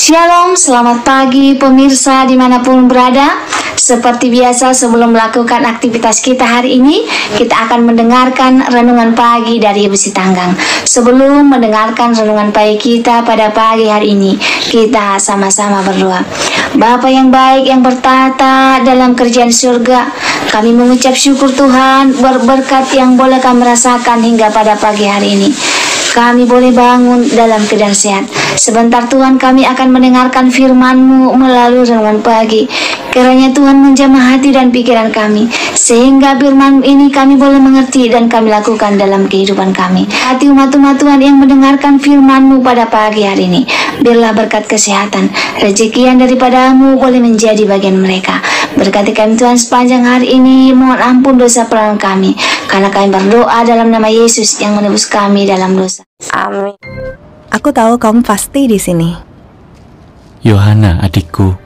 Shalom, selamat pagi pemirsa dimanapun berada. Seperti biasa sebelum melakukan aktivitas kita hari ini, kita akan mendengarkan renungan pagi dari Ibu Sitanggang. Sebelum mendengarkan renungan pagi kita pada pagi hari ini, kita sama-sama berdoa. Bapa yang baik yang bertata dalam kerajaan surga, kami mengucap syukur Tuhan berberkat yang boleh kami rasakan hingga pada pagi hari ini. Kami boleh bangun dalam keadaan sehat. Sebentar Tuhan, kami akan mendengarkan firman-Mu melalui renungan pagi. Kiranya Tuhan menjamah hati dan pikiran kami, sehingga firman ini kami boleh mengerti dan kami lakukan dalam kehidupan kami. Hati umat-umat Tuhan yang mendengarkan firman-Mu pada pagi hari ini, biarlah berkat kesehatan, rezeki yang daripada-Mu boleh menjadi bagian mereka. Berkati kami Tuhan sepanjang hari ini, mohon ampun dosa pelanggaran kami, karena kami berdoa dalam nama Yesus yang menebus kami dalam dosa. Amin. Aku tahu kamu pasti di sini. Yohana, adikku,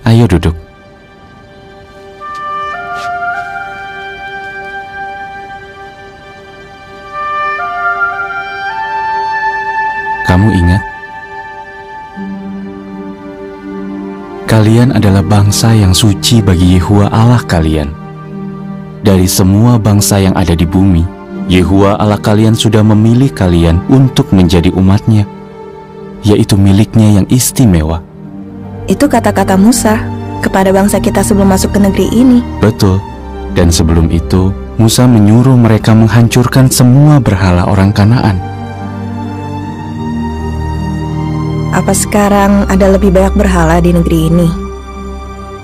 ayo duduk. Kamu ingat? Kalian adalah bangsa yang suci bagi Yehovah Allah kalian. Dari semua bangsa yang ada di bumi, Yehovah Allah kalian sudah memilih kalian untuk menjadi umatnya, yaitu miliknya yang istimewa. Itu kata-kata Musa kepada bangsa kita sebelum masuk ke negeri ini. Betul. Dan sebelum itu, Musa menyuruh mereka menghancurkan semua berhala orang Kanaan. Apa sekarang ada lebih banyak berhala di negeri ini?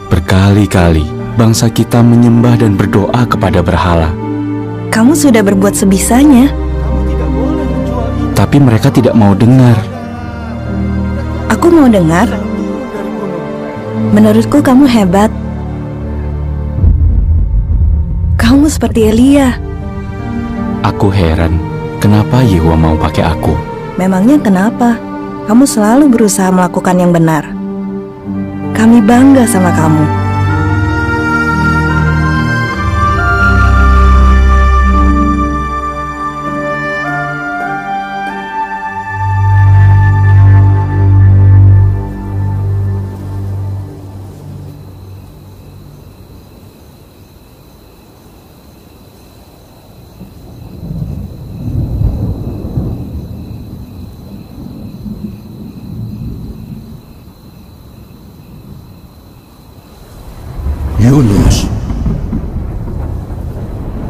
Berkali-kali bangsa kita menyembah dan berdoa kepada berhala. Kamu sudah berbuat sebisanya. Tapi mereka tidak mau dengar. Aku mau dengar. Menurutku kamu hebat. Kamu seperti Elia. Aku heran, kenapa Yehovah mau pakai aku? Memangnya kenapa? Kamu selalu berusaha melakukan yang benar. Kami bangga sama kamu.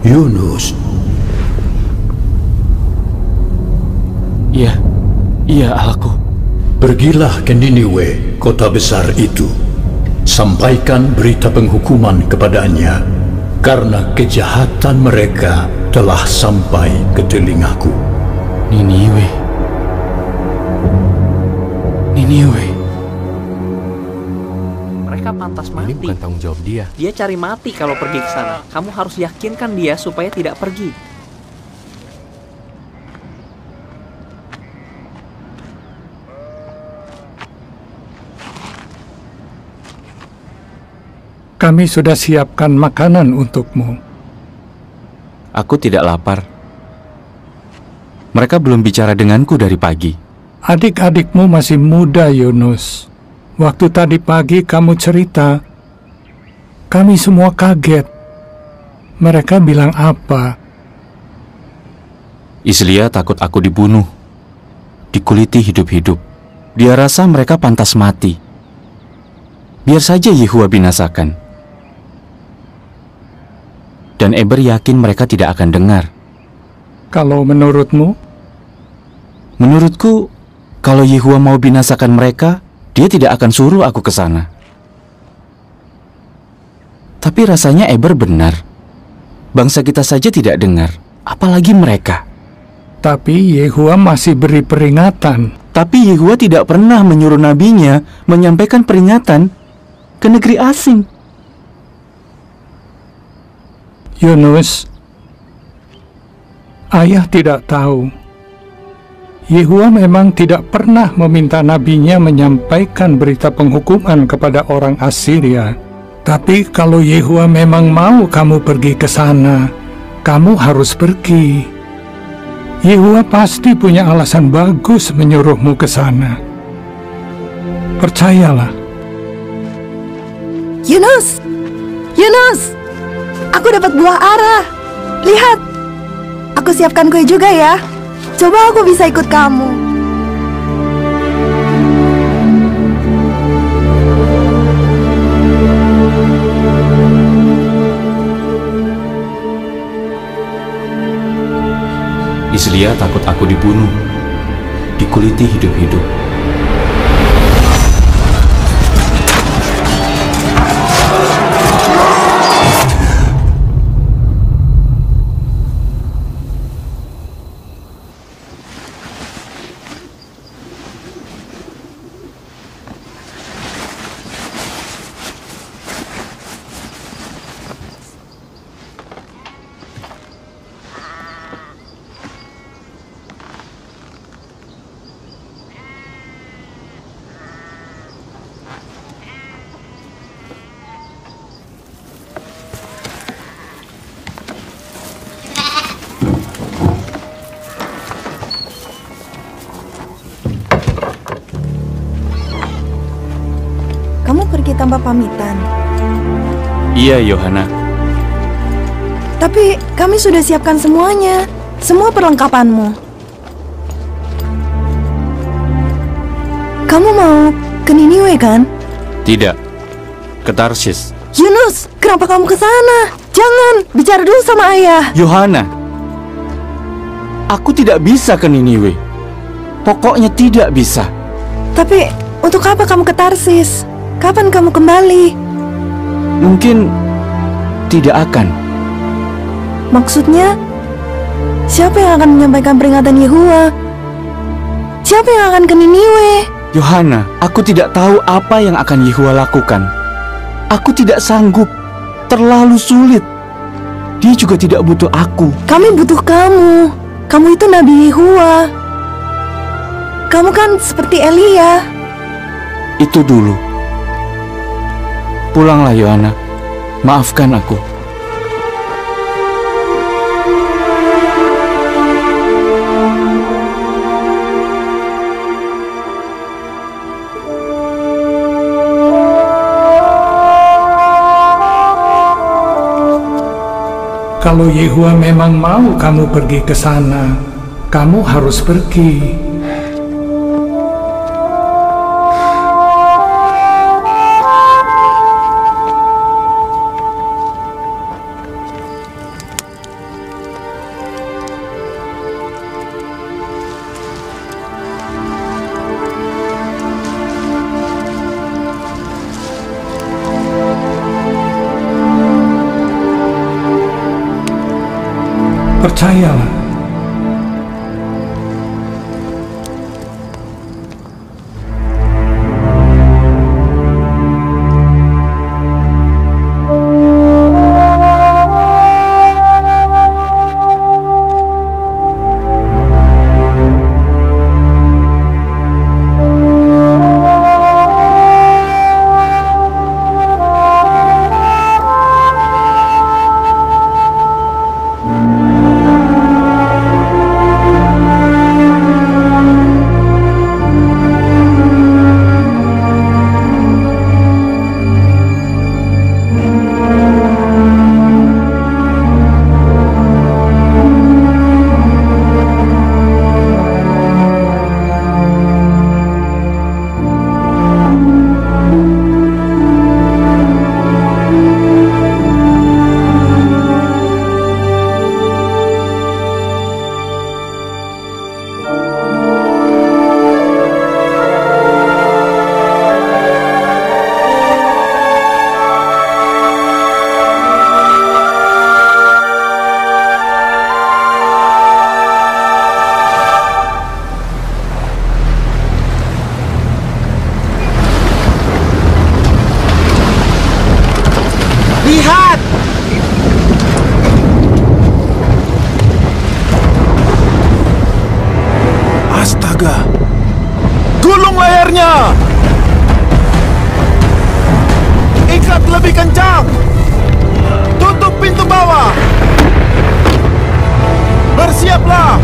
Yunus. Iya Allahku. Pergilah ke Niniwe, kota besar itu. Sampaikan berita penghukuman kepadanya, karena kejahatan mereka telah sampai ke telingaku. Niniwe. Mereka pantas mati. Ini bukan tanggung jawab dia. Dia cari mati kalau pergi ke sana. Kamu harus yakinkan dia supaya tidak pergi. Kami sudah siapkan makanan untukmu. Aku tidak lapar. Mereka belum bicara denganku dari pagi. Adik-adikmu masih muda, Yunus. Waktu tadi pagi kamu cerita, kami semua kaget. Mereka bilang apa? Islia takut aku dibunuh, dikuliti hidup-hidup. Dia rasa mereka pantas mati. Biar saja Yehovah binasakan. Dan Eber yakin mereka tidak akan dengar. Kalau menurutmu? Menurutku, kalau Yehovah mau binasakan mereka, dia tidak akan suruh aku ke sana. Tapi rasanya Eber benar. Bangsa kita saja tidak dengar, apalagi mereka. Tapi Yehovah masih beri peringatan. Tapi Yehovah tidak pernah menyuruh nabinya menyampaikan peringatan ke negeri asing. Yunus, ayah tidak tahu. Yehovah memang tidak pernah meminta nabinya menyampaikan berita penghukuman kepada orang Assyria. Tapi kalau Yehovah memang mau kamu pergi ke sana, kamu harus pergi. Yehovah pasti punya alasan bagus menyuruhmu ke sana. Percayalah. Yunus! Yunus! Aku dapat buah ara. Lihat. Aku siapkan kue juga ya. Coba aku bisa ikut kamu. Islia takut aku dibunuh, dikuliti hidup-hidup. Kamu pergi tanpa pamitan. Iya, Yohana. Tapi kami sudah siapkan semuanya. Semua perlengkapanmu. Kamu mau ke Niniwe kan? Tidak. Ke Tarsis. Yunus, kenapa kamu ke sana? Jangan, bicara dulu sama ayah. Yohana, aku tidak bisa ke Niniwe. Pokoknya tidak bisa. Tapi untuk apa kamu ke Tarsis? Kapan kamu kembali? Mungkin tidak akan. Maksudnya, siapa yang akan menyampaikan peringatan Yehuwa? Siapa yang akan ke Niniwe? Yohana, aku tidak tahu apa yang akan Yehuwa lakukan. Aku tidak sanggup. Terlalu sulit. Dia juga tidak butuh aku. Kami butuh kamu. Kamu itu Nabi Yehuwa. Kamu kan seperti Elia. Itu dulu. Pulanglah, Yohana. Maafkan aku. Kalau Yehuwa memang mau kamu pergi ke sana, kamu harus pergi. Percayalah. Lihat! Astaga! Gulung layarnya! Ikat lebih kencang! Tutup pintu bawah! Bersiaplah!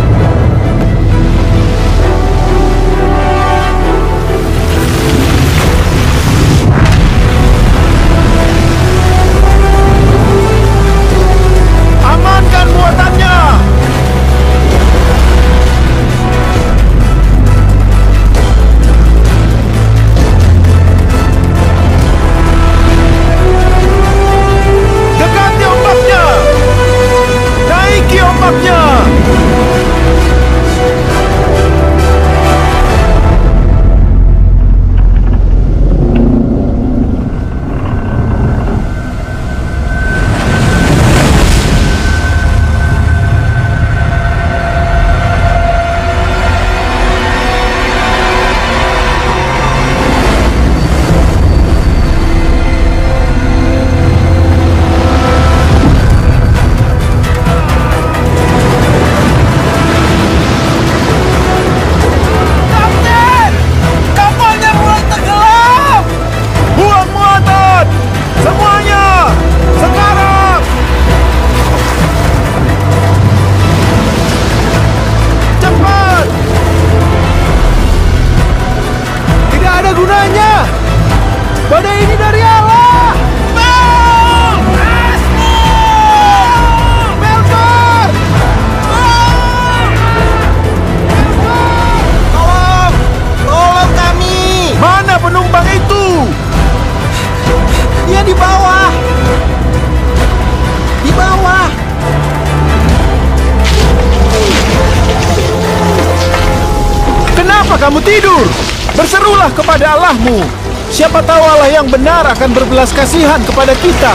Kenapa kamu tidur? Berserulah kepada Allahmu. Siapa tahu Allah yang benar akan berbelas kasihan kepada kita.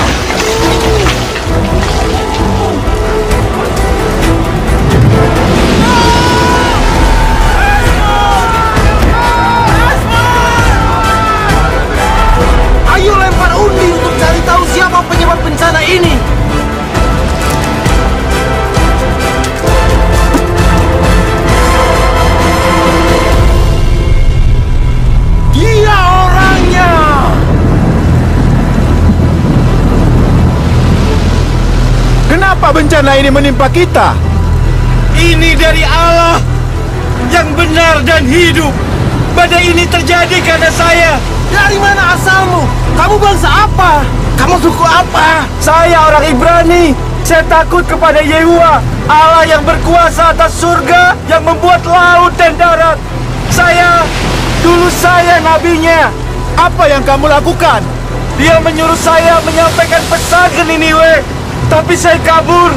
Ayo lempar undi untuk cari tahu siapa penyebab bencana ini. Dia orangnya. Kenapa bencana ini menimpa kita? Ini dari Allah yang benar dan hidup. Badai ini terjadi karena saya. Dari mana asalmu? Kamu bangsa apa? Kamu suku apa? Saya orang Ibrani. Saya takut kepada Yehuwa, Allah yang berkuasa atas surga, yang membuat laut dan darat. Dulu saya nabinya. Apa yang kamu lakukan? Dia menyuruh saya menyampaikan pesan ke Niniwe, tapi saya kabur.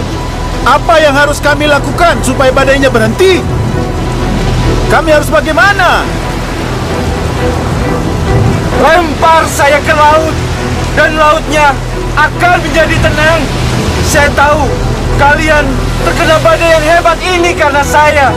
Apa yang harus kami lakukan supaya badainya berhenti? Kami harus bagaimana? Lempar saya ke laut, dan lautnya akan menjadi tenang. Saya tahu kalian terkena badai yang hebat ini karena saya.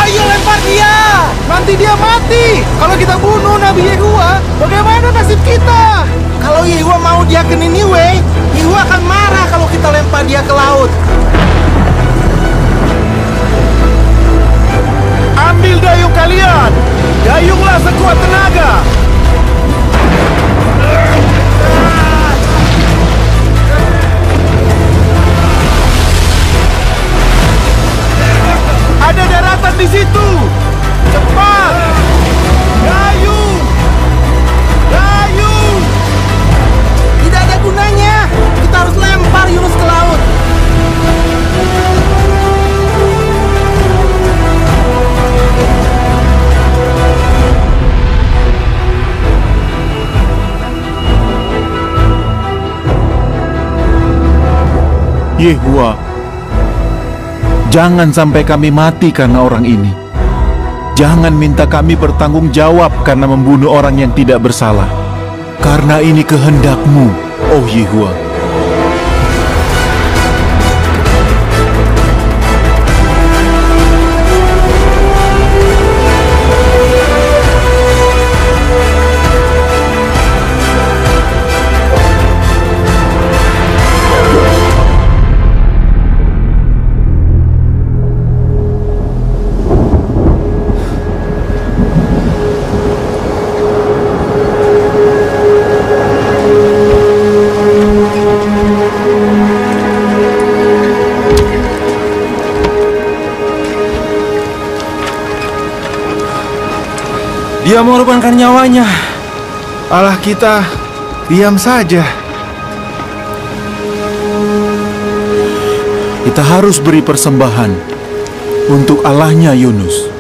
Ayo lempar dia! Nanti dia mati. Kalau kita bunuh Nabi Yehuwa, bagaimana nasib kita? Kalau Yehuwa mau dia ke Niniwe, Yehuwa akan marah kalau kita lempar dia ke laut. Ambil dayung kalian. Dayunglah sekuat tenaga. Ada daratan di situ. Cepat. Dayung. Dayung. Tidak ada gunanya. Kita harus lempar Yunus ke laut. Yehuwa, jangan sampai kami mati karena orang ini. Jangan minta kami bertanggung jawab karena membunuh orang yang tidak bersalah. Karena ini kehendak-Mu, oh Yehuwa. Dia mengorbankan nyawanya. Allah kita diam saja. Kita harus beri persembahan untuk Allahnya Yunus.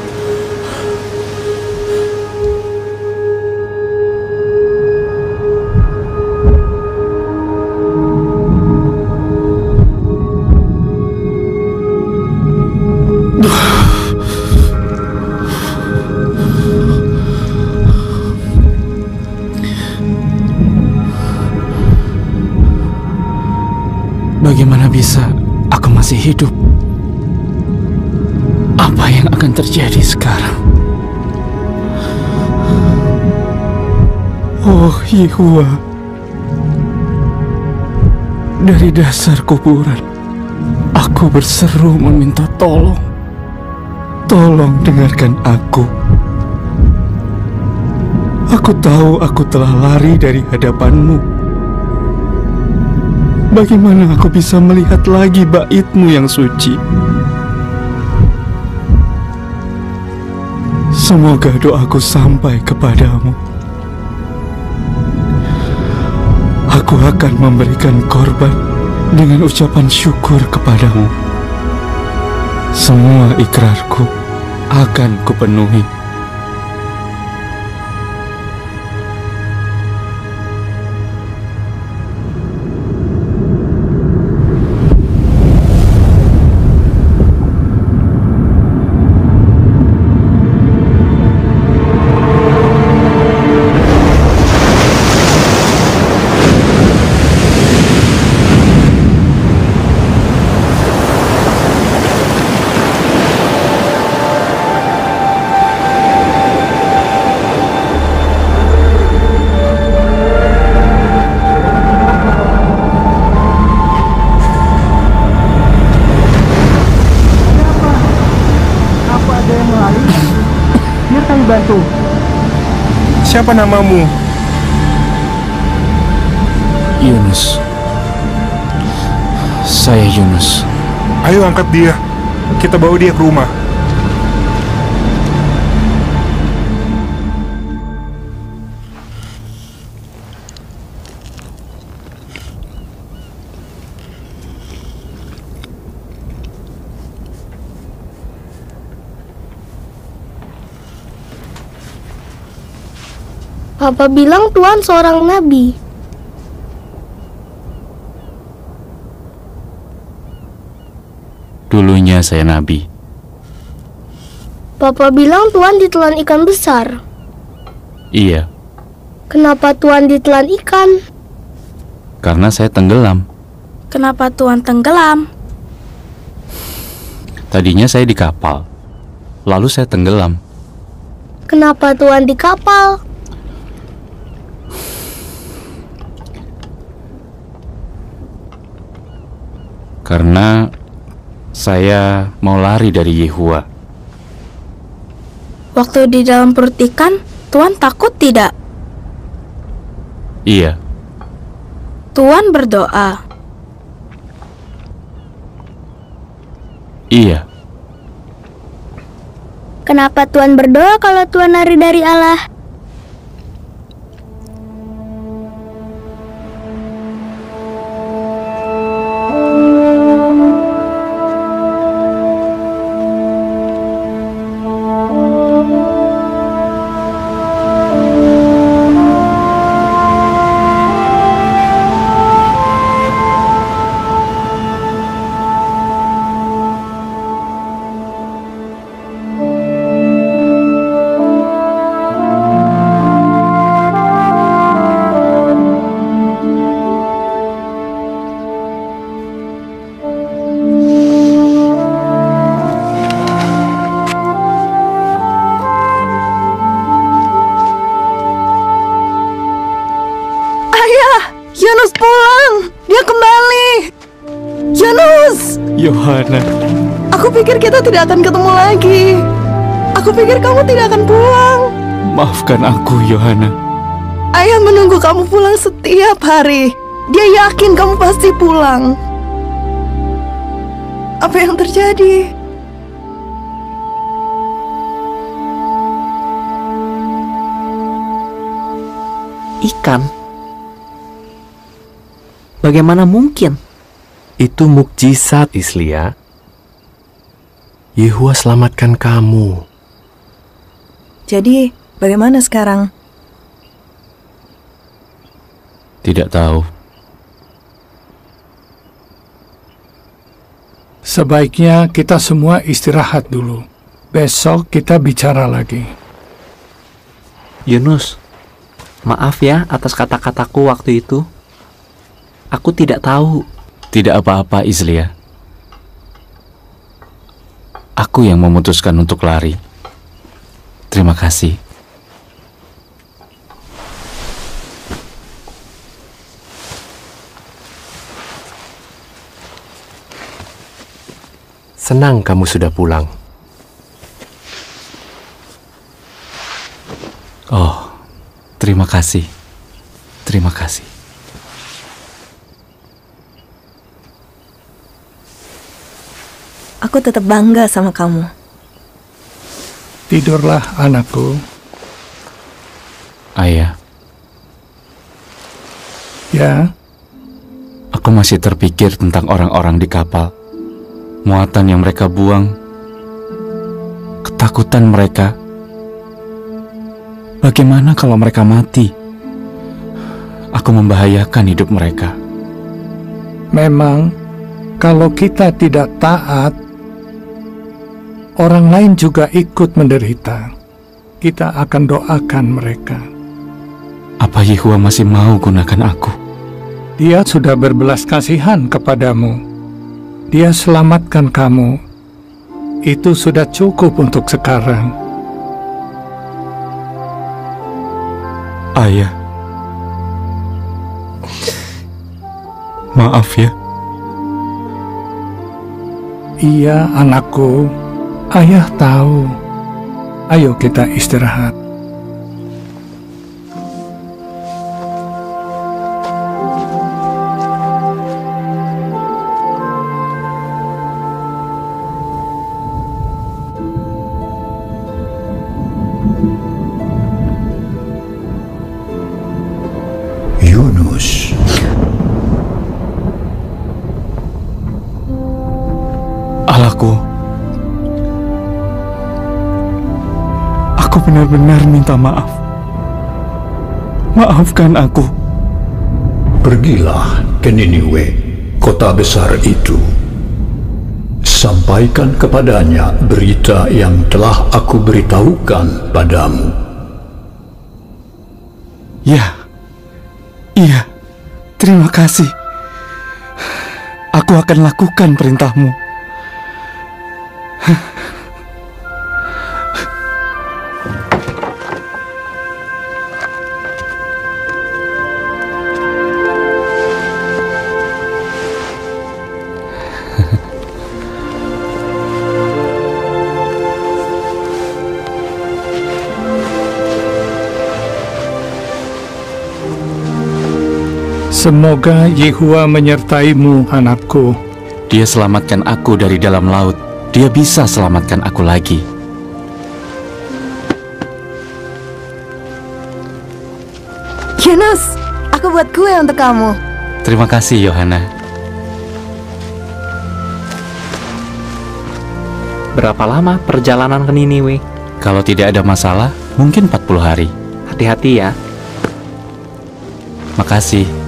Bagaimana bisa aku masih hidup? Apa yang akan terjadi sekarang? Oh Yehuwa, dari dasar kuburan aku berseru meminta tolong. Tolong dengarkan aku. Aku tahu aku telah lari dari hadapan-Mu. Bagaimana aku bisa melihat lagi bait-Mu yang suci? Semoga doaku sampai kepadamu. Aku akan memberikan korban dengan ucapan syukur kepadamu. Semua ikrarku akan kupenuhi. bantu. Siapa namamu? Yunus. Saya Yunus. Ayo angkat dia. Kita bawa dia ke rumah. Papa bilang Tuhan seorang nabi. Dulunya saya nabi. Papa bilang Tuhan ditelan ikan besar. Iya, Kenapa Tuhan ditelan ikan? karena saya tenggelam. Kenapa Tuhan tenggelam? Tadinya saya di kapal, lalu saya tenggelam. Kenapa Tuhan di kapal? Karena saya mau lari dari Yehua. Waktu di dalam perut ikan, Tuhan takut tidak? Iya, Tuhan berdoa. iya. Kenapa Tuhan berdoa kalau Tuhan lari dari Allah? Yunus pulang! Dia kembali! Yunus! Yohana, Aku pikir kita tidak akan ketemu lagi. Aku pikir kamu tidak akan pulang. maafkan aku, Yohana. Ayah menunggu kamu pulang setiap hari. Dia yakin kamu pasti pulang. Apa yang terjadi? Ikan? Bagaimana mungkin? Itu mukjizat, Islia. Yehua selamatkan kamu. Jadi, bagaimana sekarang? Tidak tahu. Sebaiknya kita semua istirahat dulu. Besok kita bicara lagi. Yunus, maaf ya atas kata-kataku waktu itu. Aku tidak tahu. Tidak apa-apa, Islia. Aku yang memutuskan untuk lari. Terima kasih. Senang kamu sudah pulang. Oh, terima kasih. Terima kasih. Aku tetap bangga sama kamu. Tidurlah, anakku. Ayah, Ya, aku masih terpikir tentang orang-orang di kapal. Muatan yang mereka buang, ketakutan mereka. Bagaimana kalau mereka mati? Aku membahayakan hidup mereka. memang kalau kita tidak taat, orang lain juga ikut menderita. Kita akan doakan mereka. Apa Yehua masih mau gunakan aku? Dia sudah berbelas kasihan kepadamu. Dia selamatkan kamu. Itu sudah cukup untuk sekarang. Ayah, maaf ya. Iya, anakku. Ayah tahu. Ayo kita istirahat. Yunus. Allahku, aku benar-benar minta maaf. Maafkan aku. Pergilah ke Niniwe, kota besar itu. Sampaikan kepadanya berita yang telah aku beritahukan padamu. Ya, iya, terima kasih. Aku akan lakukan perintahmu. Semoga Yehua menyertaimu, anakku. Dia selamatkan aku dari dalam laut. Dia bisa selamatkan aku lagi. Yunus, aku buat kue untuk kamu. Terima kasih, Yohana. Berapa lama perjalanan ke Niniwe? Kalau tidak ada masalah, mungkin 40 hari. Hati-hati ya. Makasih.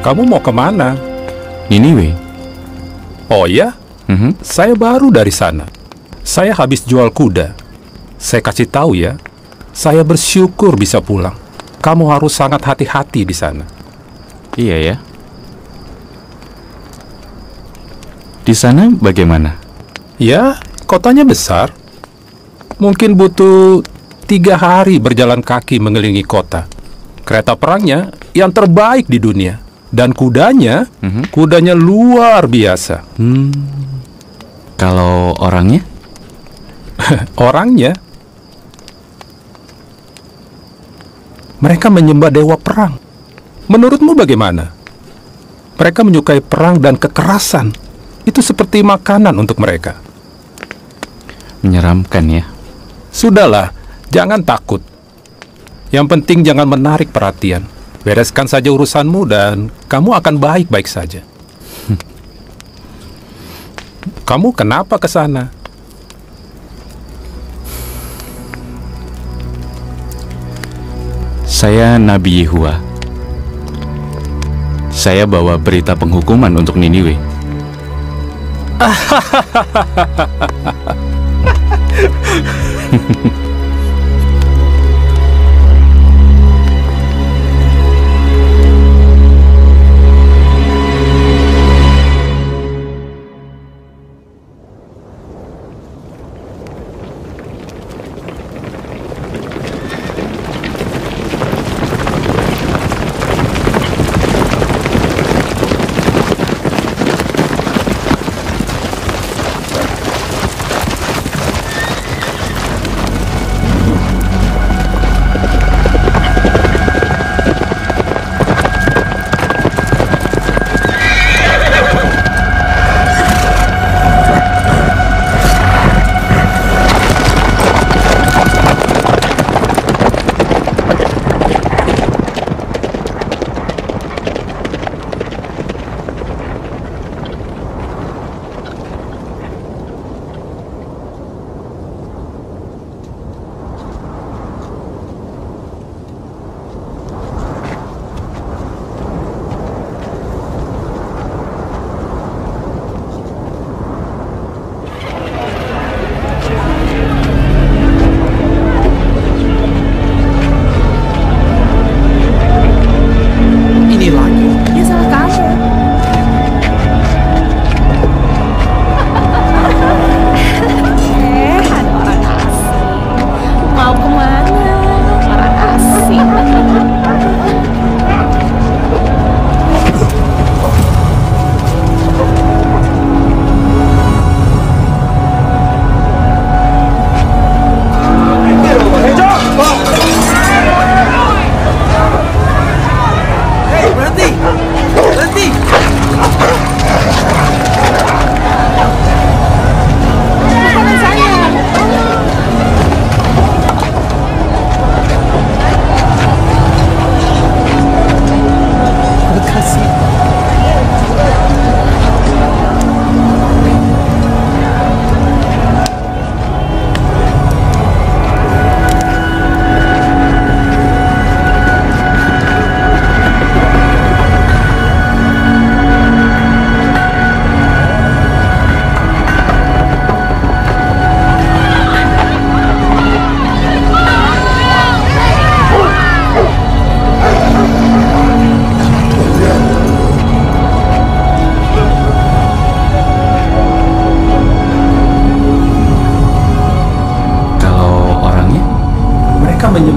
Kamu mau kemana? Niniwe. Oh ya? Saya baru dari sana. Saya habis jual kuda. Saya kasih tahu ya, saya bersyukur bisa pulang. Kamu harus sangat hati-hati di sana. Iya ya. Di sana bagaimana? Ya, kotanya besar. Mungkin butuh 3 hari berjalan kaki mengelilingi kota. Kereta perangnya yang terbaik di dunia. Dan kudanya, kudanya luar biasa. Kalau orangnya? Orangnya? Mereka menyembah dewa perang. Menurutmu bagaimana? Mereka menyukai perang dan kekerasan. Itu seperti makanan untuk mereka. Menyeramkan ya. Sudahlah, jangan takut. Yang penting jangan menarik perhatian. Bereskan saja urusanmu dan kamu akan baik-baik saja. Kamu kenapa ke sana? Saya Nabi Yehua. Saya bawa berita penghukuman untuk Niniwe.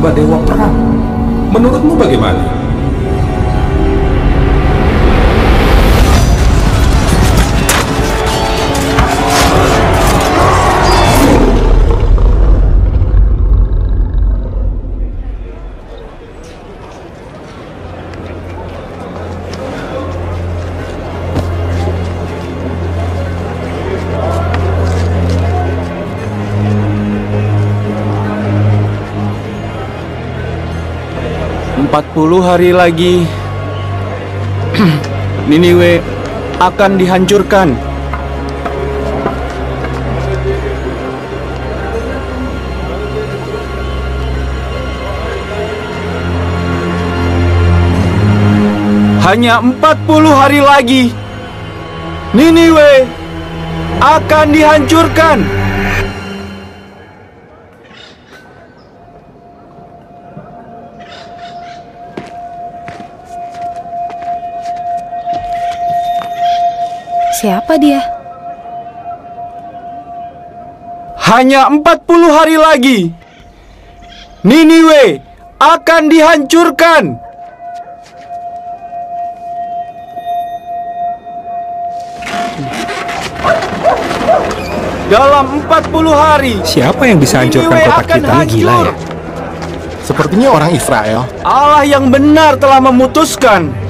menyembah dewa perang. Menurutmu bagaimana? Puluh hari lagi Niniwe akan dihancurkan. Hanya 40 hari lagi Niniwe akan dihancurkan. Siapa dia? Hanya 40 hari lagi Niniwe akan dihancurkan. Dalam 40 hari. Siapa yang bisa hancurkan kota kita? Gila ya. Sepertinya orang Israel. Allah yang benar telah memutuskan.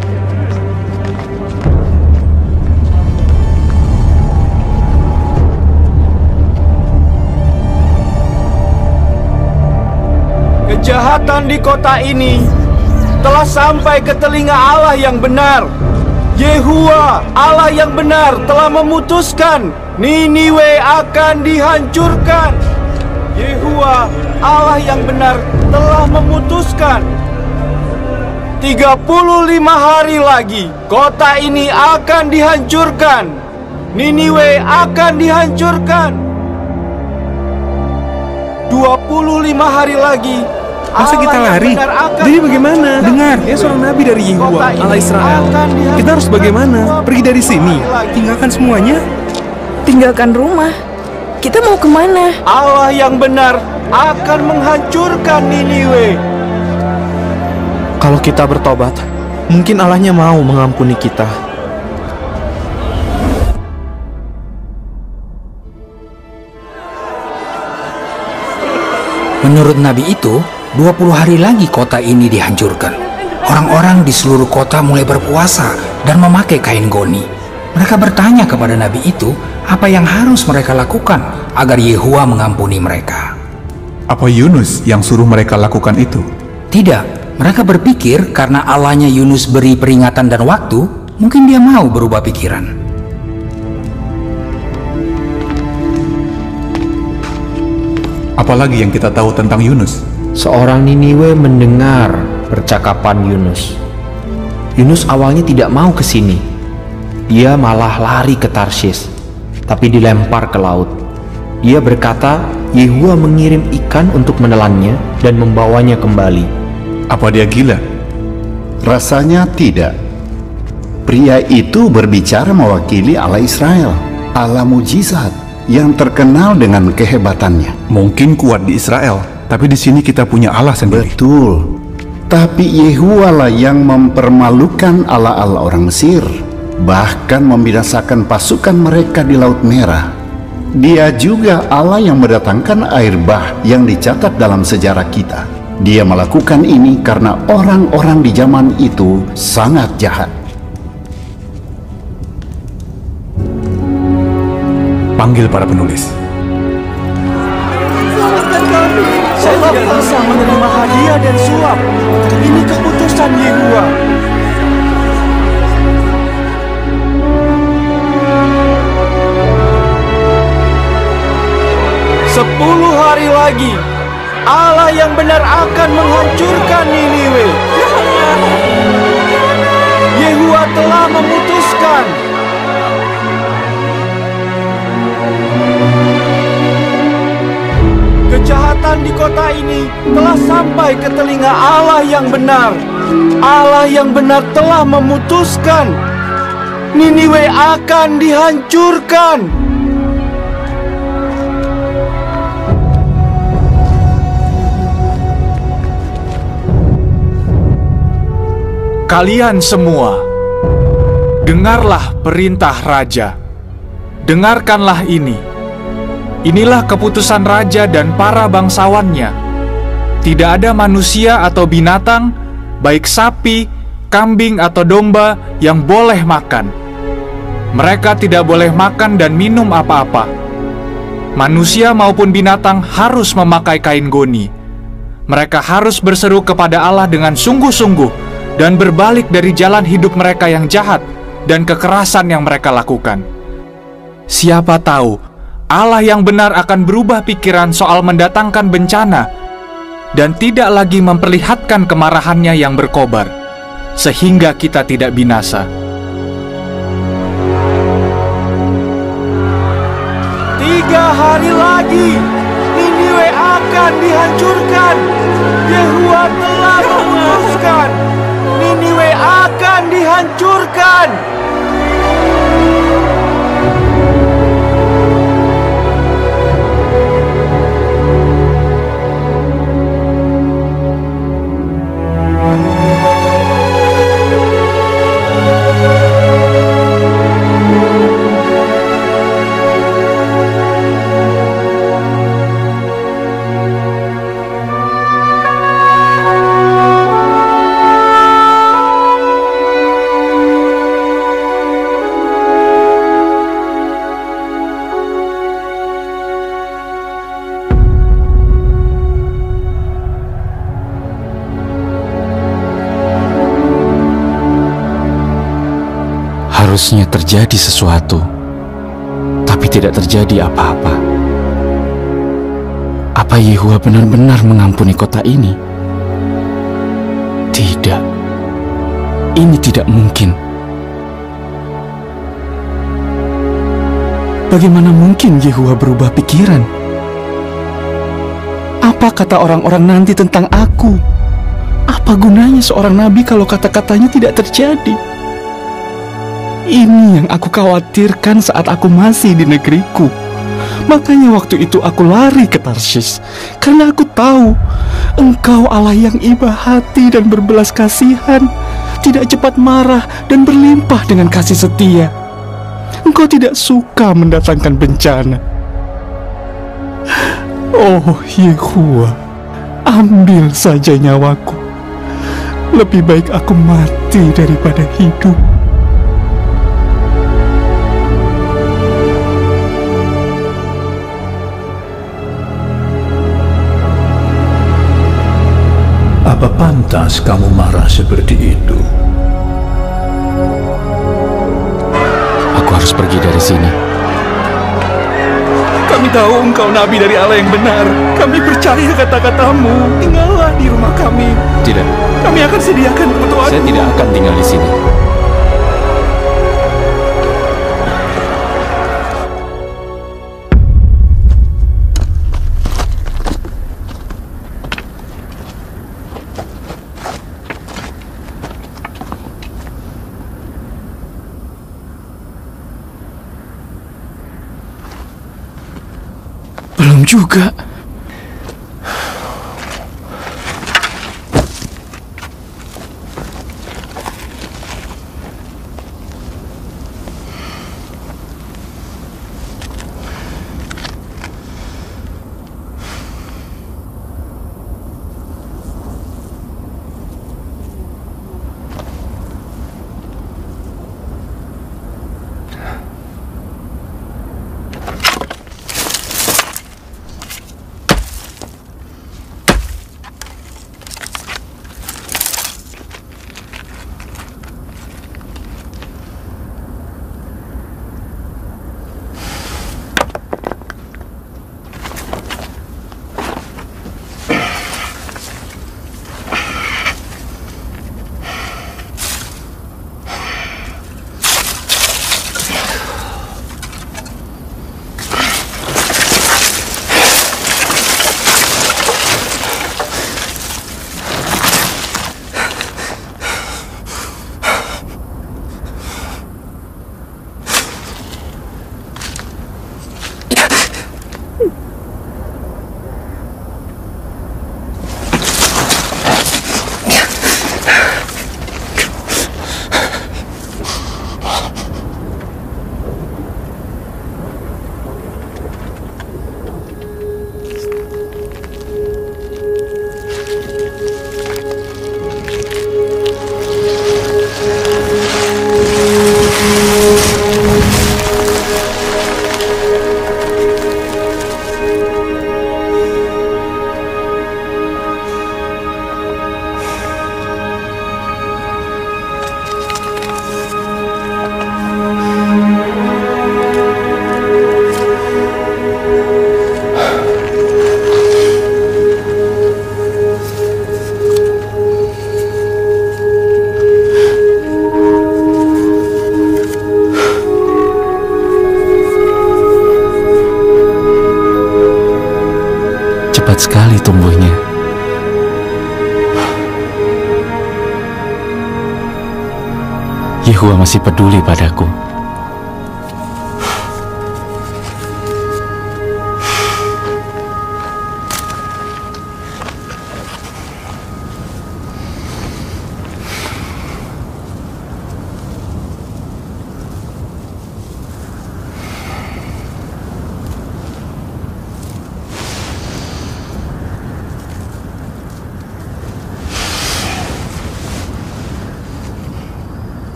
Kejahatan di kota ini telah sampai ke telinga Allah yang benar. Yehuwa, Allah yang benar, telah memutuskan Niniwe akan dihancurkan. Yehuwa, Allah yang benar, telah memutuskan 35 hari lagi kota ini akan dihancurkan. Niniwe akan dihancurkan. 25 hari lagi. Masa kita lari? Jadi bagaimana? Dengar, dia seorang nabi dari Yehuwa, Allah Israel. Kita harus bagaimana? Pergi dari sini? Tinggalkan semuanya? Tinggalkan rumah? Kita mau kemana? Allah yang benar akan menghancurkan Niniwe. Kalau kita bertobat, mungkin Allahnya mau mengampuni kita. Menurut Nabi itu, 20 hari lagi kota ini dihancurkan. Orang-orang di seluruh kota mulai berpuasa dan memakai kain goni. Mereka bertanya kepada Nabi itu, apa yang harus mereka lakukan agar Yehuwa mengampuni mereka. Apa Yunus yang suruh mereka lakukan itu? Tidak, mereka berpikir karena Allahnya Yunus beri peringatan dan waktu, mungkin dia mau berubah pikiran. Apalagi yang kita tahu tentang Yunus? Seorang Niniwe mendengar percakapan Yunus. Yunus awalnya tidak mau ke sini. Dia malah lari ke Tarsis, tapi dilempar ke laut. Dia berkata, Yehuwa mengirim ikan untuk menelannya dan membawanya kembali. Apa dia gila? Rasanya tidak. Pria itu berbicara mewakili Allah Israel, Allah mujizat yang terkenal dengan kehebatannya. Mungkin kuat di Israel, tapi di sini kita punya Allah sendiri. Betul. Tapi Yehuwa lah yang mempermalukan Allah-Allah orang Mesir, bahkan membinasakan pasukan mereka di Laut Merah. Dia juga Allah yang mendatangkan air bah yang dicatat dalam sejarah kita. Dia melakukan ini karena orang-orang di zaman itu sangat jahat. Panggil para penulis. Saya tidak bisa menerima hadiah dan suap. Ini keputusan Yehuwa. Sepuluh hari lagi, Allah yang benar akan menghancurkan Niniwe. Yehuwa telah memutuskan. Kejahatan di kota ini telah sampai ke telinga Allah yang benar. Allah yang benar telah memutuskan Niniwe akan dihancurkan. Kalian semua, dengarlah perintah raja. Dengarkanlah ini. Inilah keputusan raja dan para bangsawannya. Tidak ada manusia atau binatang, baik sapi, kambing atau domba, yang boleh makan. Mereka tidak boleh makan dan minum apa-apa. Manusia maupun binatang harus memakai kain goni. Mereka harus berseru kepada Allah dengan sungguh-sungguh dan berbalik dari jalan hidup mereka yang jahat dan kekerasan yang mereka lakukan. Siapa tahu Allah yang benar akan berubah pikiran soal mendatangkan bencana dan tidak lagi memperlihatkan kemarahannya yang berkobar, sehingga kita tidak binasa. 3 hari lagi Niniwe akan dihancurkan. Yehuwa telah memutuskan Niniwe akan dihancurkan. Harusnya terjadi sesuatu, tapi tidak terjadi apa-apa. Apa Yehuwa benar-benar mengampuni kota ini? Tidak. Ini tidak mungkin. Bagaimana mungkin Yehuwa berubah pikiran? Apa kata orang-orang nanti tentang aku? Apa gunanya seorang nabi kalau kata-katanya tidak terjadi? Ini yang aku khawatirkan saat aku masih di negeriku. Makanya waktu itu aku lari ke Tarsis, karena aku tahu Engkau Allah yang iba hati dan berbelas kasihan, tidak cepat marah dan berlimpah dengan kasih setia. Engkau tidak suka mendatangkan bencana. Oh Yehuwa, ambil saja nyawaku. Lebih baik aku mati daripada hidup. Apa pantas kamu marah seperti itu? Aku harus pergi dari sini. Kami tahu engkau nabi dari Allah yang benar. Kami percaya kata-katamu. Tinggallah di rumah kami. Tidak. Kami akan sediakan kebutuhanmu. Saya tidak akan tinggal di sini. Belum juga. sekali tumbuhnya. Yehua masih peduli padaku.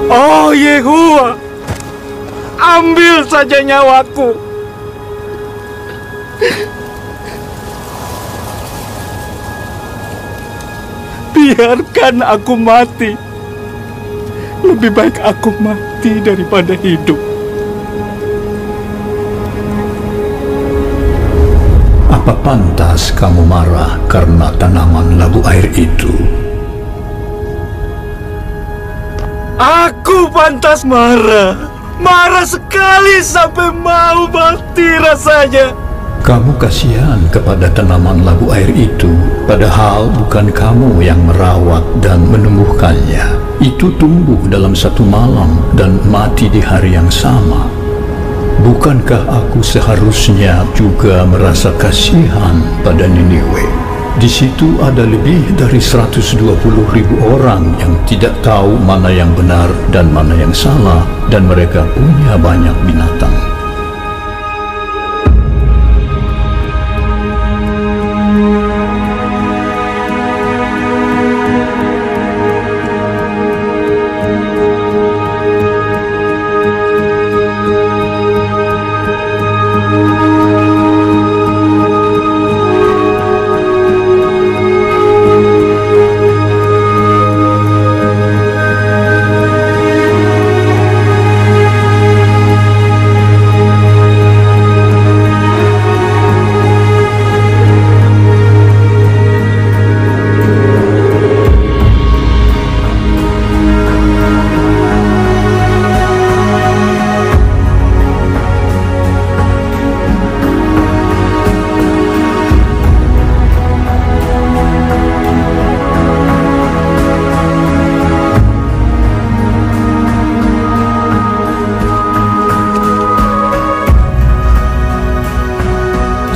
Oh Yehua, ambil saja nyawaku. Biarkan aku mati. Lebih baik aku mati daripada hidup. Apa pantas kamu marah karena tanaman labu air itu? Aku pantas marah. Marah sekali sampai mau mati rasanya. Kamu kasihan kepada tanaman labu air itu, padahal bukan kamu yang merawat dan menumbuhkannya. Itu tumbuh dalam satu malam dan mati di hari yang sama. Bukankah aku seharusnya juga merasa kasihan pada Niniwe? Di situ ada lebih dari 120.000 orang yang tidak tahu mana yang benar dan mana yang salah, dan mereka punya banyak binatang.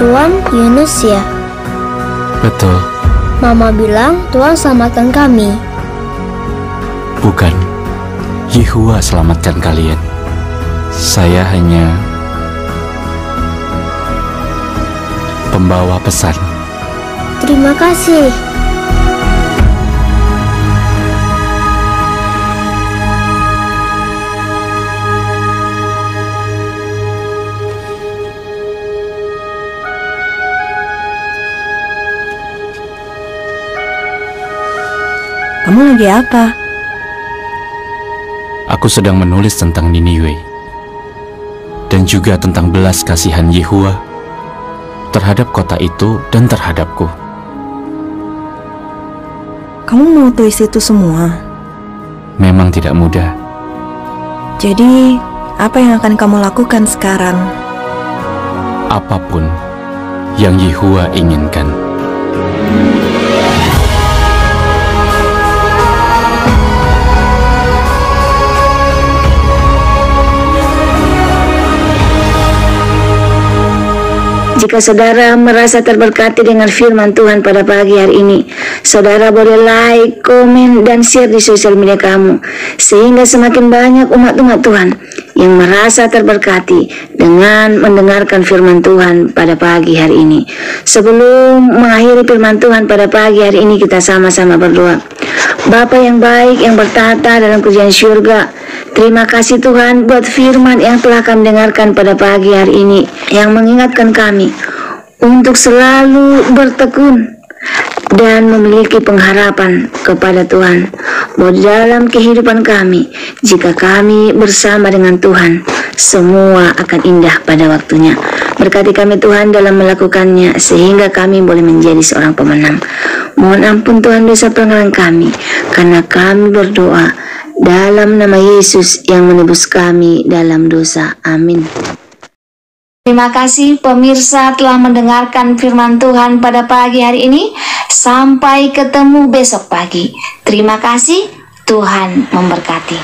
Tuan Yunus ya? Betul. Mama bilang Tuan selamatkan kami. Bukan. Yehua selamatkan kalian. Saya hanya pembawa pesan. Terima kasih. Kamu lagi apa? Aku sedang menulis tentang Niniwe dan juga tentang belas kasihan Yehua terhadap kota itu dan terhadapku. Kamu mau tulis itu semua? Memang tidak mudah. Jadi, apa yang akan kamu lakukan sekarang? Apapun yang Yehua inginkan. Jika saudara merasa terberkati dengan firman Tuhan pada pagi hari ini, saudara boleh like, komen, dan share di sosial media kamu, sehingga semakin banyak umat-umat Tuhan yang merasa terberkati dengan mendengarkan firman Tuhan pada pagi hari ini. Sebelum mengakhiri firman Tuhan pada pagi hari ini, kita sama-sama berdoa. Bapa yang baik yang bertata dalam kerajaan surga, terima kasih Tuhan buat firman yang telah kami dengarkan pada pagi hari ini, yang mengingatkan kami untuk selalu bertekun dan memiliki pengharapan kepada Tuhan, bahwa dalam kehidupan kami, jika kami bersama dengan Tuhan, semua akan indah pada waktunya. Berkati kami Tuhan dalam melakukannya, sehingga kami boleh menjadi seorang pemenang. Mohon ampun Tuhan dosa pelanggaran kami, karena kami berdoa dalam nama Yesus yang menebus kami dalam dosa. Amin. Terima kasih pemirsa telah mendengarkan firman Tuhan pada pagi hari ini. Sampai ketemu besok pagi. Terima kasih, Tuhan memberkati.